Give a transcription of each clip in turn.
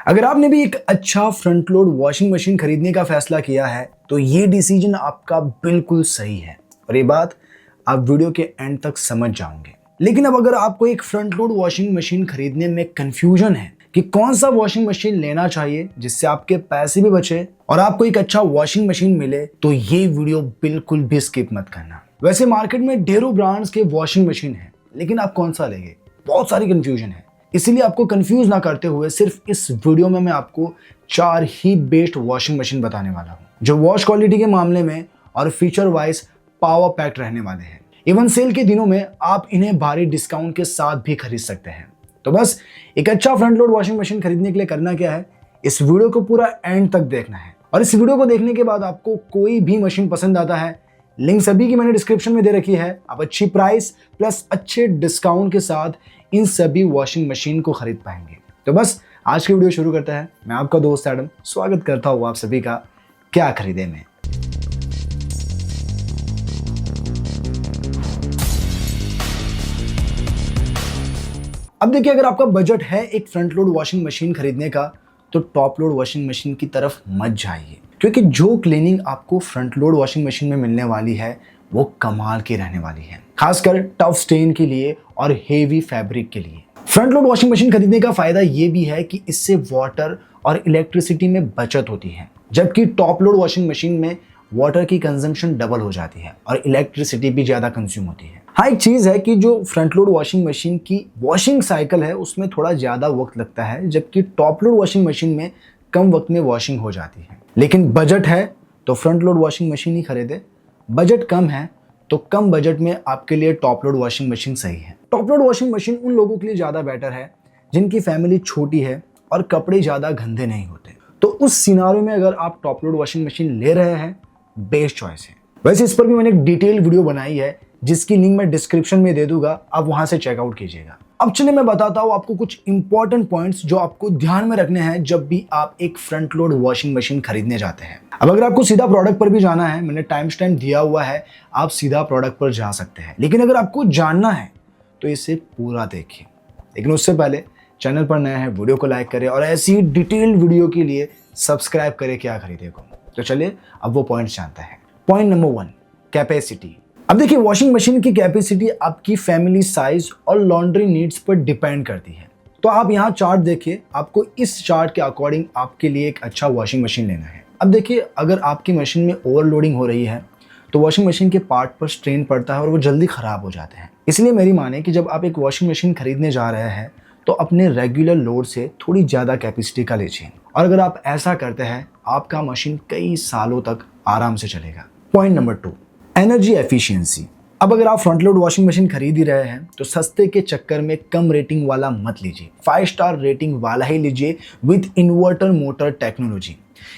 अगर आपने भी एक अच्छा फ्रंट लोड वॉशिंग मशीन खरीदने का फैसला किया है तो ये डिसीजन आपका बिल्कुल सही है और ये बात आप वीडियो के एंड तक समझ जाओगे। लेकिन अब अगर आपको एक फ्रंट लोड वॉशिंग मशीन खरीदने में कंफ्यूजन है कि कौन सा वॉशिंग मशीन लेना चाहिए जिससे आपके पैसे भी बचे और आपको एक अच्छा वॉशिंग मशीन मिले, तो ये वीडियो बिल्कुल भी स्किप मत करना। वैसे मार्केट में ढेरों ब्रांड्स के वॉशिंग मशीन है, लेकिन आप कौन सा लेंगे, बहुत सारी कंफ्यूजन है। इसीलिए आपको कंफ्यूज ना करते हुए सिर्फ इस वीडियो में मैं आपको 4 ही बेस्ट वॉशिंग मशीन बताने वाला हूँ जो वॉश क्वालिटी के मामले में और फीचर वाइज पावर पैक्ड रहने वाले हैं। इवन सेल के दिनों में आप इन्हें भारी डिस्काउंट के साथ भी खरीद सकते हैं। तो बस एक अच्छा फ्रंट लोड वॉशिंग मशीन खरीदने के लिए करना क्या है, इस वीडियो को पूरा एंड तक देखना है। और इस वीडियो को देखने के बाद आपको कोई भी मशीन पसंद आता है, लिंक सभी की मैंने डिस्क्रिप्शन में दे रखी है। आप अच्छी प्राइस प्लस अच्छे डिस्काउंट के साथ इन सभी वॉशिंग मशीन को खरीद पाएंगे। तो बस आज की वीडियो शुरू करते हैं। मैं आपका दोस्त एडम स्वागत करता हूँ आप सभी का क्या खरीदे में। अब देखिए, अगर आपका बजट है एक फ्रंट लोड वॉशिंग मशीन खरीदने का तो टॉप लोड वॉशिंग मशीन की तरफ मत जाइए, क्योंकि जो क्लीनिंग आपको फ्रंट लोड वॉशिंग मशीन में मिलने वाली है वो कमाल की रहने वाली है, खासकर टफ स्टेन के लिए और हेवी फैब्रिक के लिए। फ्रंट लोड वॉशिंग मशीन खरीदने का फायदा ये भी है कि इससे वाटर और इलेक्ट्रिसिटी में बचत होती है, जबकि टॉप लोड वॉशिंग मशीन में वाटर की कंजम्पशन डबल हो जाती है और इलेक्ट्रिसिटी भी ज्यादा कंज्यूम होती है। हाँ, एक चीज है कि जो फ्रंट लोड वॉशिंग मशीन की वॉशिंग साइकिल है उसमें थोड़ा ज्यादा वक्त लगता है, जबकि टॉप लोड वॉशिंग मशीन में कम वक्त में वॉशिंग हो जाती है। लेकिन बजट है तो फ्रंट लोड वॉशिंग मशीन ही खरीदे, बजट कम है तो कम बजट में आपके लिए टॉप लोड वॉशिंग मशीन सही है। टॉप लोड वॉशिंग मशीन उन लोगों के लिए ज्यादा बेटर है जिनकी फैमिली छोटी है और कपड़े ज्यादा गंदे नहीं होते। तो उस सिनारियो में अगर आप टॉप लोड वॉशिंग मशीन ले रहे हैं, बेस्ट चॉइस है। वैसे इस पर भी मैंने एक डिटेल वीडियो बनाई है जिसकी लिंक मैं डिस्क्रिप्शन में दे दूंगा, आप वहां से चेकआउट कीजिएगा। अब चलिए मैं बताता हूं आपको कुछ इंपॉर्टेंट पॉइंट्स जो आपको ध्यान में रखने हैं जब भी आप एक फ्रंट लोड वॉशिंग मशीन खरीदने जाते हैं। अब अगर आपको सीधा प्रोडक्ट पर भी जाना है, मैंने टाइम स्टैम्प दिया हुआ है, आप सीधा प्रोडक्ट पर जा सकते हैं। लेकिन अगर आपको जानना है तो इसे पूरा देखिए। लेकिन उससे पहले चैनल पर नया है वीडियो को लाइक करें और ऐसी डिटेल वीडियो के लिए सब्सक्राइब करें क्या खरीदे को। तो चलिए अब वो पॉइंट्स जानते हैं। Point number 1, capacity. अब देखिए, वॉशिंग मशीन की कैपेसिटी आपकी फैमिली साइज और लॉन्ड्री नीड्स पर डिपेंड करती है। तो आप यहाँ चार्ट देखिए, आपको इस चार्ट के अकॉर्डिंग आपके लिए एक अच्छा वॉशिंग मशीन लेना है। अब देखिए, अगर आपकी मशीन में ओवरलोडिंग हो रही है तो वॉशिंग मशीन के पार्ट पर स्ट्रेन पड़ता है और वो जल्दी खराब हो जाते हैं। इसलिए मेरी माने कि जब आप एक वॉशिंग मशीन खरीदने जा रहे हैं तो अपने रेगुलर लोड से थोड़ी ज़्यादा कैपेसिटी का लीजिए, और अगर आप ऐसा करते हैं आपका मशीन कई सालों तक आराम से चलेगा। Point number 2, energy efficiency. अब अगर आप फ्रंट लोड वॉशिंग मशीन खरीद ही रहे हैं तो सस्ते के चक्कर में कम रेटिंग वाला मत लीजिए, 5 स्टार रेटिंग वाला ही लीजिए विद इन्वर्टर मोटर टेक्नोलॉजी।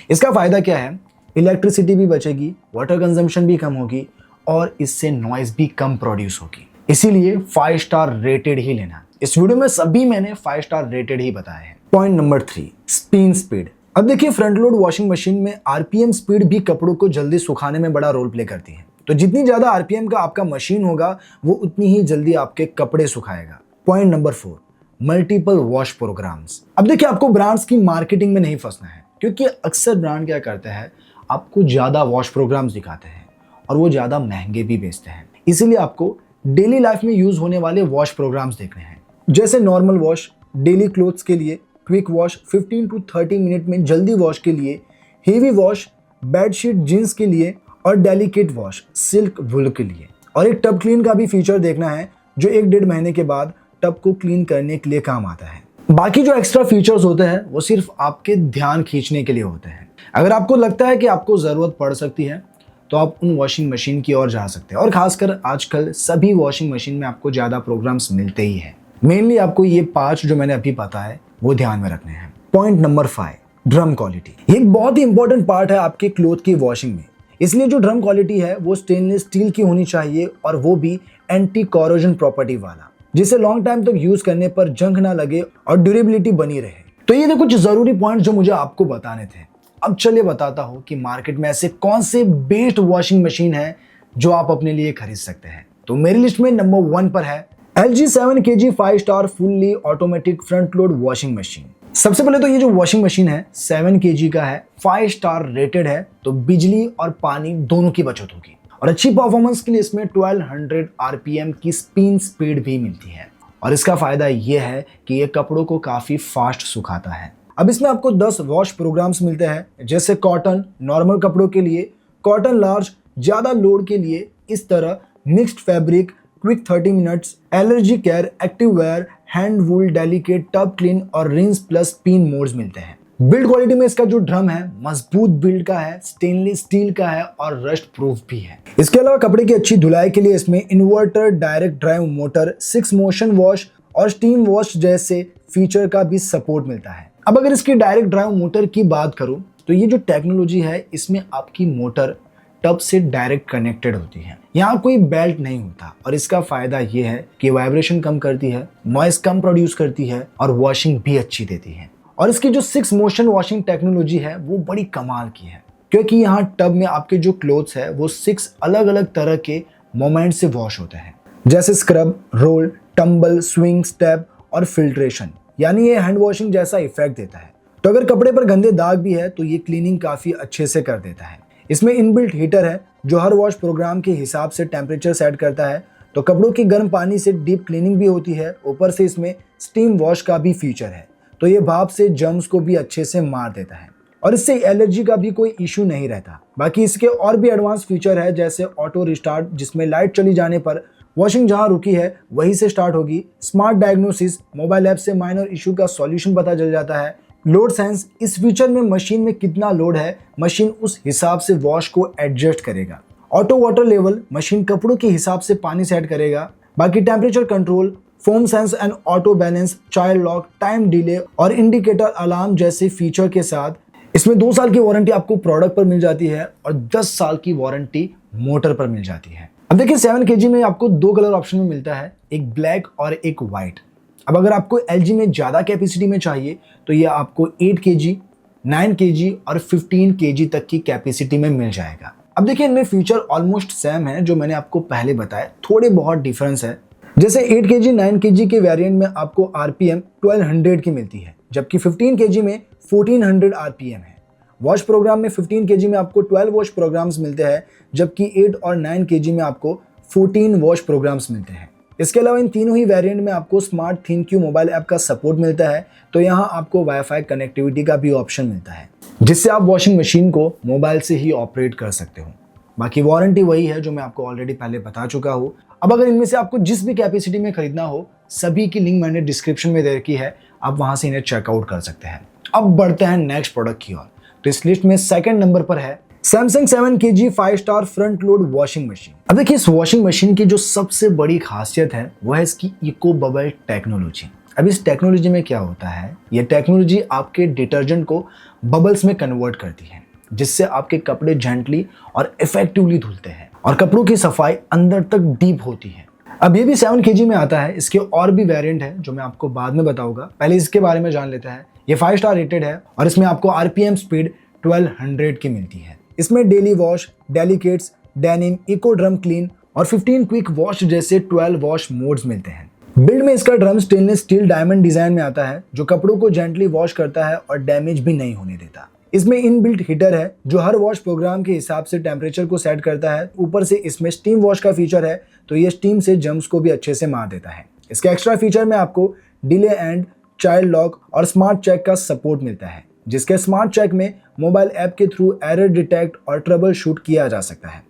इसका फायदा क्या है, इलेक्ट्रिसिटी भी बचेगी, वाटर कंजम्पशन भी कम होगी और इससे नॉइज भी कम प्रोड्यूस होगी। इसीलिए 5 स्टार रेटेड ही लेना। इस वीडियो में सभी मैंने 5 स्टार रेटेड ही बताए हैं। Point number 3, spin speed. अब देखिए, फ्रंट लोड वॉशिंग मशीन में आरपीएम स्पीड भी कपड़ों को जल्दी सुखाने में बड़ा रोल प्ले करती है। तो जितनी ज्यादा आरपीएम का आपका मशीन होगा वो उतनी ही जल्दी आपके कपड़े सुखाएगा। Point number 4, multiple wash programs. अब देखिए, आपको ब्रांड्स की मार्केटिंग में नहीं फंसना है, क्योंकि अक्सर ब्रांड क्या करते हैं, आपको ज्यादा वॉश प्रोग्राम्स दिखाते हैं और वो ज्यादा महंगे भी बेचते हैं। इसीलिए आपको डेली लाइफ में यूज होने वाले वॉश प्रोग्राम्स देखने हैं, जैसे नॉर्मल वॉश डेली क्लोथ्स के लिए, क्विक वॉश 15 to 30 मिनट में जल्दी वॉश के लिए, हेवी वॉश बेडशीट जींस के लिए और डेलिकेट वॉश सिल्क वुल के लिए। और एक टब क्लीन का भी फीचर देखना है जो 1-1.5 महीने के बाद टब को क्लीन करने के लिए काम आता है। बाकी जो एक्स्ट्रा फीचर्स होते हैं वो सिर्फ आपके ध्यान खींचने के लिए होते हैं। अगर आपको लगता है कि आपको ज़रूरत पड़ सकती है तो आप उन वॉशिंग मशीन की ओर जा सकते हैं। और खासकर आजकल सभी वॉशिंग मशीन में आपको ज़्यादा प्रोग्राम्स मिलते ही हैं। मेनली आपको ये 5 जो मैंने अभी बताया वो ध्यान में रखने हैं। Point number 5, drum quality. ये एक बहुत ही इंपॉर्टेंट पार्ट है आपके क्लोथ की वॉशिंग में। इसलिए जो ड्रम क्वालिटी है वो स्टेनलेस स्टील की होनी चाहिए और वो भी एंटी कॉरोजन प्रॉपर्टी वाला, जिससे लॉन्ग टाइम तक यूज करने पर जंग ना लगे और ड्यूरेबिलिटी बनी रहे। तो ये थे कुछ जरूरी पॉइंट जो मुझे आपको बताने थे। अब चलिए बताता हूं कि मार्केट में ऐसे कौन से बेस्ट वॉशिंग मशीन है जो आप अपने लिए खरीद सकते हैं। तो मेरी लिस्ट में नंबर 1 पर है LG 7 kg 5 star fully automatic front load washing machine. सबसे पहले तो ये जो वॉशिंग मशीन है 7 kg का है, 5 स्टार रेटेड है, तो बिजली और पानी दोनों की बचत होगी और अच्छी परफॉर्मेंस के लिए इसमें 1200 आरपीएम की स्पिन स्पीड भी मिलती है और इसका फायदा ये है कि ये कपड़ों को काफी फास्ट सुखाता है। अब इसमें आपको 10 वॉश प्रोग्राम्स मिलते हैं, जैसे कॉटन नॉर्मल कपड़ों के लिए, कॉटन लार्ज ज्यादा लोड के लिए, इस तरह mixed fabric, quick 30 minutes, allergy care, active wear, hand wool, delicate, tub clean और रिंस प्लस स्पिन मोड्स मिलते हैं। बिल्ड क्वालिटी में इसका जो ड्रम है मजबूत बिल्ड का है, स्टेनलेस स्टील का है और रस्ट प्रूफ भी है। इसके अलावा कपड़े की अच्छी धुलाई के लिए इसमें inverter, direct drive motor, 6 motion wash और स्टीम वॉश जैसे फीचर का भी सपोर्ट मिलता है। अब अगर इसकी डायरेक्ट ड्राइव मोटर की बात करूं तो ये जो टेक्नोलॉजी है इसमें आपकी मोटर टब से डायरेक्ट कनेक्टेड होती है, यहाँ कोई बेल्ट नहीं होता और इसका फायदा ये है कि वाइब्रेशन कम करती है, नॉइस कम प्रोड्यूस करती है और वॉशिंग भी अच्छी देती है। और इसकी जो 6 मोशन वॉशिंग टेक्नोलॉजी है वो बड़ी कमाल की है, क्योंकि यहाँ टब में आपके जो क्लोथ्स है वो 6 अलग अलग तरह के मोमेंट से वॉश होते हैं, जैसे scrub, roll, tumble, swing, step और फिल्ट्रेशन, यानी ये हैंड वॉशिंग जैसा इफेक्ट देता है। तो अगर कपड़े पर गंदे दाग भी है तो ये क्लीनिंग काफी अच्छे से कर देता है। इसमें इनबिल्ट हीटर है जो हर वॉश प्रोग्राम के हिसाब से टेम्परेचर सेट करता है, तो कपड़ों की गर्म पानी से डीप क्लीनिंग भी होती है। ऊपर से इसमें स्टीम वॉश का भी फीचर है, तो ये भाप से जर्म्स को भी अच्छे से मार देता है और इससे एलर्जी का भी कोई इशू नहीं रहता। बाकी इसके और भी एडवांस फीचर है, जैसे ऑटो रिस्टार्ट, जिसमें लाइट चली जाने पर वॉशिंग जहां रुकी है वहीं से स्टार्ट होगी। स्मार्ट डायग्नोसिस, मोबाइल ऐप से माइनर इशू का सॉल्यूशन पता चल जाता है। लोड सेंस, इस फीचर में मशीन में कितना लोड है मशीन उस हिसाब से वॉश को एडजस्ट करेगा। ऑटो वाटर लेवल, मशीन कपड़ों के हिसाब से पानी सेट करेगा। बाकी temperature control, foam sense and auto balance, child lock, time delay और इंडिकेटर अलार्म जैसे फीचर के साथ इसमें 2 साल की वारंटी आपको प्रोडक्ट पर मिल जाती है और 10 साल की वारंटी मोटर पर मिल जाती है। अब देखिए 7 kg में आपको 2 कलर ऑप्शन में मिलता है, एक ब्लैक और एक व्हाइट। अब अगर आपको LG में ज्यादा कैपेसिटी में चाहिए तो ये आपको 8 kg, 9 kg और 15 kg तक की कैपेसिटी में मिल जाएगा। अब देखिए इनमें फीचर ऑलमोस्ट सेम है जो मैंने आपको पहले बताया, थोड़े बहुत डिफरेंस है। जैसे 8 kg, 9 kg के वेरिएंट में आपको RPM 1200 की मिलती है, जबकि 15 kg में 1400 RPM है। वॉश प्रोग्राम में 15 kg में आपको 12 वॉश प्रोग्राम्स मिलते हैं, जबकि 8 और 9 kg में आपको 14 वॉश प्रोग्राम्स मिलते हैं। इसके अलावा इन तीनों ही वेरिएंट में आपको स्मार्ट ThinQ मोबाइल ऐप का सपोर्ट मिलता है, तो यहाँ आपको वाईफाई कनेक्टिविटी का भी ऑप्शन मिलता है, जिससे आप वॉशिंग मशीन को मोबाइल से ही ऑपरेट कर सकते हो। बाकी वारंटी वही है जो मैं आपको ऑलरेडी पहले बता चुका हूँ। अब अगर इनमें से आपको जिस भी कैपेसिटी में खरीदना हो, सभी की लिंक मैंने डिस्क्रिप्शन में दे रखी है, आप वहां से इन्हें चेकआउट कर सकते हैं। अब बढ़ते हैं नेक्स्ट प्रोडक्ट की ओर। तो इस लिस्ट में सेकंड नंबर पर है Samsung 7 kg 5 star front load washing machine. अब देखिए इस वॉशिंग मशीन की जो सबसे बड़ी खासियत है वो है इसकी इको बबल टेक्नोलॉजी। अब इस टेक्नोलॉजी में क्या होता है, ये टेक्नोलॉजी आपके डिटर्जेंट को बबल्स में कन्वर्ट करती है, जिससे आपके कपड़े जेंटली और इफेक्टिवली धुलते हैं और कपड़ों की सफाई अंदर तक डीप होती है। अब ये भी 7 kg में आता है, इसके और भी वेरिएंट है जो मैं आपको बाद में बताऊंगा, पहले इसके बारे में जान लेते हैं। ये 5 स्टार रेटेड है और इसमें आपको RPM स्पीड 1200 की मिलती है। इसमें daily wash, delicates, denim, eco drum clean और 15 क्विक वॉश जैसे 12 वॉश मोड्स मिलते हैं। बिल्ड में इसका drum stainless steel diamond design में आता है, जो कपड़ों को जेंटली वॉश करता है और डैमेज भी नहीं होने देता। इसमें इनबिल्ट हीटर है जो हर वॉश प्रोग्राम के हिसाब से टेम्परेचर को सेट करता है। ऊपर से इसमें स्टीम वॉश का फीचर है, तो ये स्टीम से जर्म्स को भी अच्छे से मार देता है। इसके एक्स्ट्रा फीचर में आपको डिले एंड, चाइल्ड लॉक और स्मार्ट चेक का सपोर्ट मिलता है, जिसके स्मार्ट चेक में मोबाइल ऐप के थ्रू एरर डिटेक्ट और ट्रबल शूट किया जा सकता है।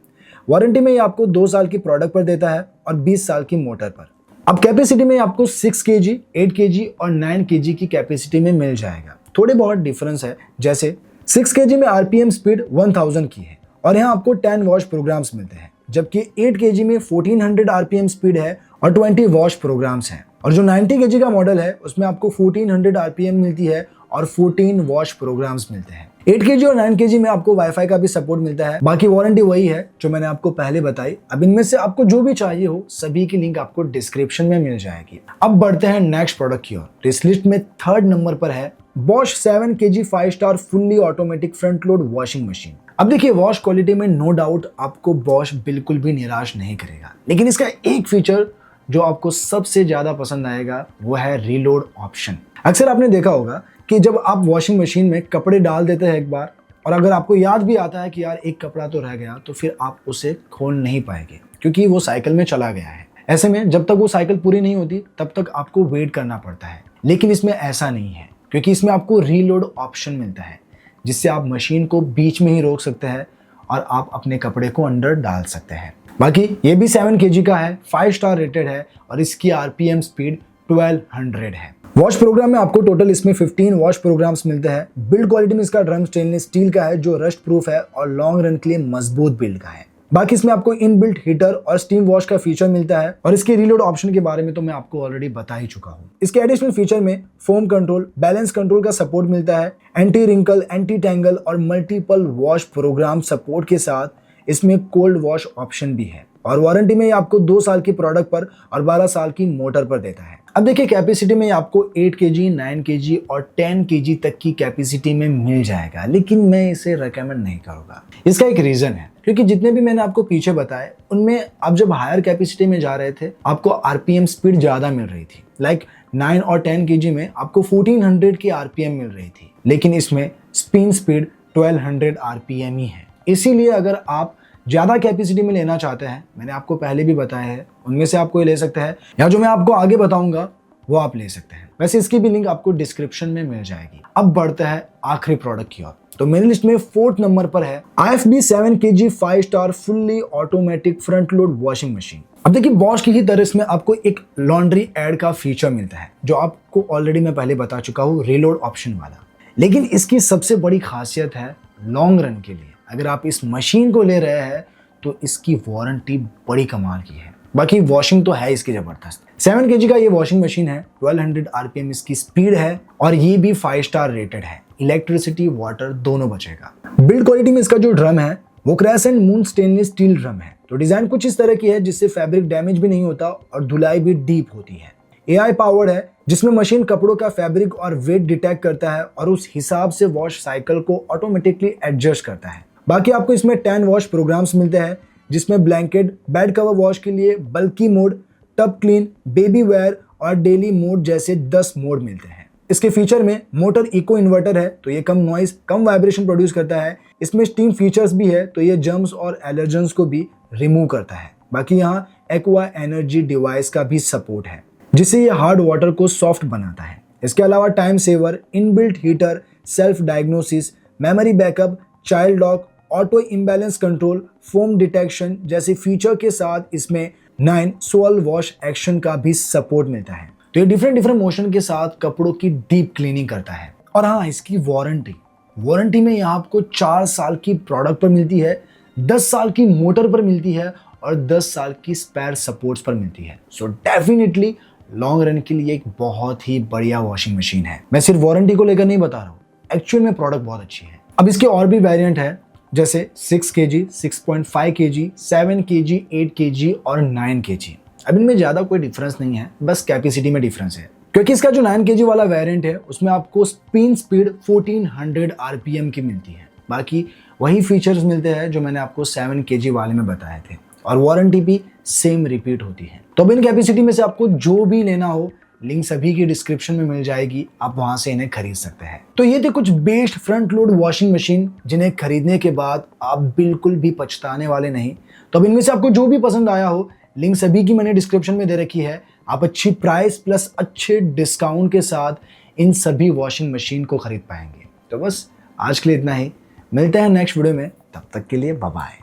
वारंटी में ये आपको 2 साल की प्रोडक्ट पर देता है और 20 साल की मोटर पर। अब कैपेसिटी में आपको 6 kg, 8 kg और 9 kg की कैपेसिटी में मिल जाएगा। थोड़े बहुत डिफरेंस है, जैसे 6 kg में RPM स्पीड 1000 की है और यहाँ आपको 10 वॉश प्रोग्राम्स मिलते हैं, जबकि 8 kg में 1400 RPM स्पीड है और 20 वॉश प्रोग्राम्स हैं। और जो 90 kg का मॉडल है उसमें आपको 1400 RPM मिलती है और 14 वॉश प्रोग्राम्स मिलते हैं। 8 kg और 9 kg में आपको वाईफाई का भी सपोर्ट मिलता है। बाकी वारंटी वही है जो मैंने आपको पहले बताई। अब इनमें से आपको जो भी चाहिए हो सभी की लिंक आपको डिस्क्रिप्शन में मिल जाएगी। अब बढ़ते हैं नेक्स्ट प्रोडक्ट की ओर। तो इस लिस्ट में थर्ड नंबर पर है Bosch 7 kg 5 star fully automatic front load washing machine. अब देखिए वॉश क्वालिटी में नो डाउट आपको Bosch बिल्कुल भी निराश नहीं करेगा, लेकिन इसका एक फीचर जो आपको सबसे ज्यादा पसंद आएगा वो है रीलोड ऑप्शन। अक्सर आपने देखा होगा कि कि जब आप वॉशिंग मशीन में कपड़े डाल देते हैं एक बार, और अगर आपको याद भी आता है कि यार एक कपड़ा तो रह गया, तो फिर आप उसे खोल नहीं पाएंगे क्योंकि वो साइकिल में चला गया है। ऐसे में जब तक वो साइकिल पूरी नहीं होती तब तक आपको वेट करना पड़ता है। लेकिन इसमें ऐसा नहीं है, क्योंकि इसमें आपको रीलोड ऑप्शन मिलता है, जिससे आप मशीन को बीच में ही रोक सकते हैं और आप अपने कपड़े को अंदर डाल सकते हैं। बाकी ये भी 7 kg का है, 5 स्टार रेटेड है और इसकी आरपीएम स्पीड 1200 है। वॉश प्रोग्राम में आपको टोटल इसमें 15 वॉश प्रोग्राम्स मिलते हैं। बिल्ड क्वालिटी में इसका ड्रम स्टेनलेस स्टील का है जो रस्ट प्रूफ है और लॉन्ग रन के लिए मजबूत बिल्ड का है। बाकी इसमें आपको इनबिल्ट हीटर और स्टीम वॉश का फीचर मिलता है और इसके रीलोड ऑप्शन के बारे में तो मैं आपको ऑलरेडी बता ही चुका हूँ। इसके एडिशनल फीचर में फोम कंट्रोल, बैलेंस कंट्रोल का सपोर्ट मिलता है, एंटी रिंकल, एंटी टैंगल और मल्टीपल वॉश प्रोग्राम सपोर्ट के साथ इसमें कोल्ड वॉश ऑप्शन भी है। और वारंटी में ये आपको 2 साल की प्रोडक्ट पर और 12 साल की मोटर पर देता है। अब देखिए कैपेसिटी में आपको 8 kg, 9 kg और 10 kg तक की कैपेसिटी में मिल जाएगा, लेकिन मैं इसे रेकमेंड नहीं करूंगा। इसका एक रीजन है, क्योंकि जितने भी मैंने आपको पीछे बताए उनमें आप जब हायर कैपेसिटी में जा रहे थे आपको आरपीएम स्पीड ज्यादा मिल रही थी। लाइक 9 और 10 kg में आपको 1400 की आरपीएम मिल रही थी, लेकिन इसमें स्पिन स्पीड 1200 आरपीएम ही है। इसीलिए अगर आप ज्यादा कैपेसिटी में लेना चाहते हैं, मैंने आपको पहले भी बताया है, उनमें से आपको ये ले सकते हैं, या जो मैं आपको आगे बताऊंगा वो आप ले सकते हैं। वैसे इसकी भी लिंक आपको डिस्क्रिप्शन में मिल जाएगी। अब बढ़ते हैं आखिरी प्रोडक्ट की ओर। तो मेरी लिस्ट में 4th नंबर पर है IFB 7 kg 5 star fully automatic front load washing machine. अब देखिए बॉश की ही तरह इसमें आपको एक लॉन्ड्री एड का फीचर मिलता है, जो आपको ऑलरेडी मैं पहले बता चुका हूँ, रीलोड ऑप्शन वाला। लेकिन इसकी सबसे बड़ी खासियत है लॉन्ग रन के लिए अगर आप इस मशीन को ले रहे हैं तो इसकी वारंटी बड़ी कमाल की है। बाकी वॉशिंग तो है इसकी जबरदस्त। 7 kg का ये वॉशिंग मशीन है, 1200 आरपीएम इसकी स्पीड है और ये भी 5 स्टार रेटेड है। इलेक्ट्रिसिटी, वाटर दोनों बचेगा। बिल्ड क्वालिटी में इसका जो ड्रम है वो crescent moon stainless steel drum है। तो डिजाइन कुछ इस तरह की है जिससे फैब्रिक डैमेज भी नहीं होता और धुलाई भी डीप होती है। AI पावर्ड है, जिसमें मशीन कपड़ों का फैब्रिक और वेट डिटेक्ट करता है और उस हिसाब से वॉश साइकिल को ऑटोमेटिकली एडजस्ट करता है। बाकी आपको इसमें 10 वॉश प्रोग्राम्स मिलते हैं, जिसमें ब्लैंकेट, बेड कवर वॉश के लिए bulky mode, tub clean, baby wear और डेली मोड जैसे 10 मोड मिलते हैं। इसके फीचर में मोटर इको इन्वर्टर है, तो ये कम नॉइस, कम वाइब्रेशन प्रोड्यूस करता है। इसमें स्टीम फीचर्स भी है, तो ये जर्म्स और एलर्जेंस को भी रिमूव करता है। बाकी यहाँ एक्वा एनर्जी डिवाइस का भी सपोर्ट है, जिससे ये हार्ड वाटर को सॉफ्ट बनाता है। इसके अलावा time saver, inbuilt heater, self diagnosis, memory backup, child lock, auto imbalance control, foam detection जैसे फीचर के साथ इसमें 9 सोल वॉश एक्शन का भी सपोर्ट मिलता है। तो ये डिफरेंट मोशन के साथ कपड़ों की डीप क्लीनिंग करता है। और हाँ, इसकी वारंटी में यहाँ आपको 4 साल की प्रोडक्ट पर मिलती है, 10 साल की मोटर पर मिलती है और 10 साल की स्पेयर सपोर्ट्स पर मिलती है। सो डेफिनेटली लॉन्ग रन के लिए एक बहुत ही बढ़िया वॉशिंग मशीन है। मैं सिर्फ वारंटी को लेकर नहीं बता रहा हूँ, एक्चुअल में प्रोडक्ट बहुत अच्छी है। अब इसके और भी वेरिएंट है, जैसे 6 kg, 6.5 kg, 7 kg, 8 kg और 9 kg। अब इनमें ज़्यादा कोई डिफरेंस नहीं है, बस कैपेसिटी में डिफरेंस है। क्योंकि इसका जो 9 kg वाला वेरिएंट है उसमें आपको स्पिन स्पीड 1400 आरपीएम की मिलती है। बाकी वही फीचर्स मिलते हैं जो मैंने आपको 7 kg वाले में बताए थे और वारंटी भी सेम रिपीट होती है। तो अब इन कैपेसिटी में से आपको जो भी लेना हो, लिंक सभी की डिस्क्रिप्शन में मिल जाएगी, आप वहां से इन्हें खरीद सकते हैं। तो ये थे कुछ best front load washing machine जिन्हें खरीदने के बाद आप बिल्कुल भी पछताने वाले नहीं। तो अब इनमें से आपको जो भी पसंद आया हो, लिंक सभी की मैंने डिस्क्रिप्शन में दे रखी है। आप अच्छी प्राइस प्लस अच्छे डिस्काउंट के साथ इन सभी वॉशिंग मशीन को खरीद पाएंगे। तो बस आज के लिए इतना ही, मिलते हैं नेक्स्ट वीडियो में, तब तक के लिए बाय बाय।